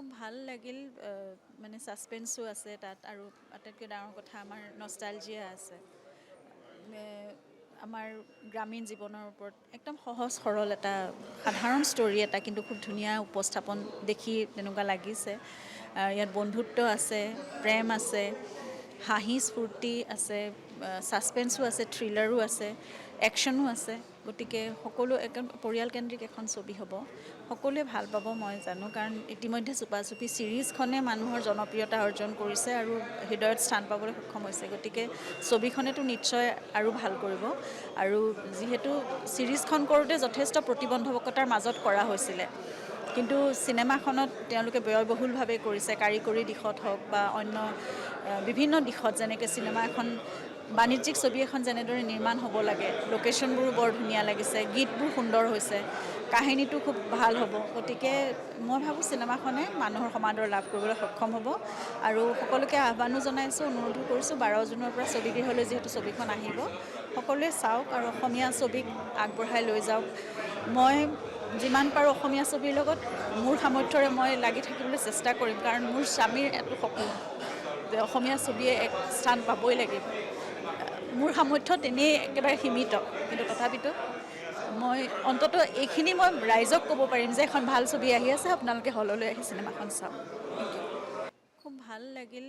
খুব ভাল লাগিল মানে সাসপেন্সও আছে তাত আৰু আটাইতকৈ ডাঙৰ কথা আমাৰ নষ্টালজিয়া আছে আমাৰ গ্ৰামীণ জীৱনৰ ওপৰত একদম সহজ সৰল এটা সাধাৰণ ষ্টৰী এটা কিন্তু খুব ধুনীয়া উপস্থাপন দেখি তেনেকুৱা লাগিছে ইয়াত বন্ধুত্ব আছে প্ৰেম আছে হাঁহি স্ফূৰ্তি আছে সাসপেন্সও আছে থ্ৰিলাৰো আছে একশ্যনো আছে গতিকে সকলো একদম পৰিয়ালকেন্দ্ৰিক এখন ছবি হ'ব সকলোৱে ভাল পাব মই জানো কাৰণ ইতিমধ্যে চুপাচুপি ছিৰিজখনে মানুহৰ জনপ্ৰিয়তা অৰ্জন কৰিছে আৰু হৃদয়ত স্থান পাবলৈ সক্ষম হৈছে গতিকে ছবিখনেতো নিশ্চয় আৰু ভাল কৰিব আৰু যিহেতু ছিৰিজখন কৰোঁতে যথেষ্ট প্ৰতিবন্ধকতাৰ মাজত কৰা হৈছিলে কিন্তু চিনেমাখনত তেওঁলোকে ব্যয়বহুলভাৱে কৰিছে কাৰিকৰী দিশত হওক বা অন্য বিভিন্ন দিশত যেনেকৈ চিনেমা এখন বাণিজ্যিক ছবি এখন যেনেদৰে নিৰ্মাণ হ'ব লাগে লোকেশ্যনবোৰো বৰ ধুনীয়া লাগিছে গীতবোৰ সুন্দৰ হৈছে কাহিনীটো খুব ভাল হ'ব গতিকে মই ভাবোঁ চিনেমাখনে মানুহৰ সমাদৰ লাভ কৰিবলৈ সক্ষম হ'ব আৰু সকলোকে আহ্বানো জনাইছোঁ অনুৰোধো কৰিছোঁ 12 জুনৰ পৰা ছবিগৃহলৈ যিহেতু ছবিখন আহিব সকলোৱে চাওক আৰু অসমীয়া ছবিক আগবঢ়াই লৈ যাওক মই যিমান পাৰোঁ অসমীয়া ছবিৰ লগত মোৰ সামৰ্থ্যৰে মই লাগি থাকিবলৈ চেষ্টা কৰিম কাৰণ মোৰ স্বামীৰ এটো সপোন যে অসমীয়া ছবিয়ে এক স্থান পাবই লাগিব মোৰ সামৰ্থ্য তেনেই একেবাৰে সীমিত কিন্তু তথাপিতো মই অন্ততঃ এইখিনি মই ৰাইজক ক'ব পাৰিম যে এখন ভাল ছবি আহি আছে আপোনালোকে হললৈ আহি চিনেমাখন চাওক খুব ভাল লাগিল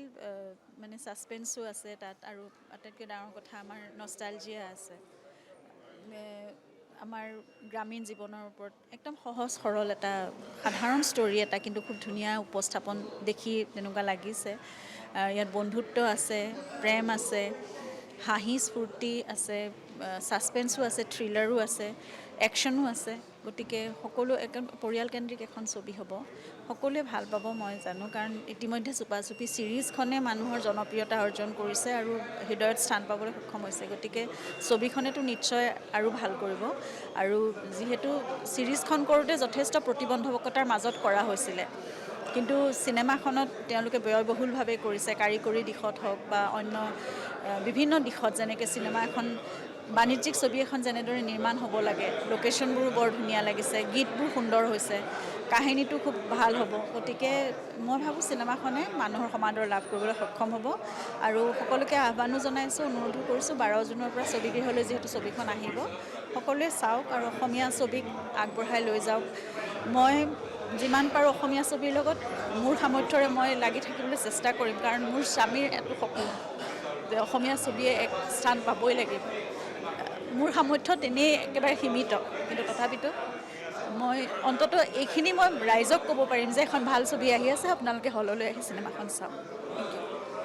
মানে সাসপেন্সও আছে তাত আৰু আটাইতকৈ ডাঙৰ কথা আমাৰ নষ্টালজিয়া আছে আমাৰ গ্ৰামীণ জীৱনৰ ওপৰত একদম সহজ সৰল এটা সাধাৰণ ষ্টৰী এটা কিন্তু খুব ধুনীয়া উপস্থাপন দেখি তেনেকুৱা লাগিছে ইয়াত বন্ধুত্ব আছে প্ৰেম আছে হাঁহি স্ফূৰ্তি আছে সাসপেন্সও আছে থ্ৰিলাৰো আছে একশ্যনো আছে গতিকে সকলো একদম পৰিয়ালকেন্দ্ৰিক এখন ছবি হ'ব সকলোৱে ভাল পাব মই জানো কাৰণ ইতিমধ্যে চুপাচুপি ছিৰিজখনে মানুহৰ জনপ্ৰিয়তা অৰ্জন কৰিছে আৰু হৃদয়ত স্থান পাবলৈ সক্ষম হৈছে গতিকে ছবিখনেতো নিশ্চয় আৰু ভাল কৰিব আৰু যিহেতু ছিৰিজখন কৰোঁতে যথেষ্ট প্ৰতিবন্ধকতাৰ মাজত কৰা হৈছিলে কিন্তু চিনেমাখনত তেওঁলোকে ব্যয়বহুলভাৱে কৰিছে কাৰিকৰী দিশত হওক বা অন্য বিভিন্ন দিশত যেনেকৈ চিনেমা এখন বাণিজ্যিক ছবি এখন যেনেদৰে নিৰ্মাণ হ'ব লাগে লোকেশ্যনবোৰো বৰ ধুনীয়া লাগিছে গীতবোৰ সুন্দৰ হৈছে কাহিনীটো খুব ভাল হ'ব গতিকে মই ভাবোঁ চিনেমাখনে মানুহৰ সমাদৰ লাভ কৰিবলৈ সক্ষম হ'ব আৰু সকলোকে আহ্বানো জনাইছোঁ অনুৰোধো কৰিছোঁ 12 জুনৰ পৰা ছবিগৃহলৈ যিহেতু ছবিখন আহিব সকলোৱে চাওক আৰু অসমীয়া ছবিক আগবঢ়াই লৈ যাওক মই যিমান পাৰোঁ অসমীয়া ছবিৰ লগত মোৰ সামৰ্থ্যৰে মই লাগি থাকিবলৈ চেষ্টা কৰিম কাৰণ মোৰ স্বামীৰ এটো সপোন যে অসমীয়া ছবিয়ে এক স্থান পাবই লাগিব মোৰ সামৰ্থ্য তেনেই একেবাৰে সীমিত কিন্তু তথাপিতো মই অন্ততঃ এইখিনি মই ৰাইজক ক'ব পাৰিম যে এখন ভাল ছবি আহি আছে আপোনালোকে হললৈ আহি চিনেমাখন চাওক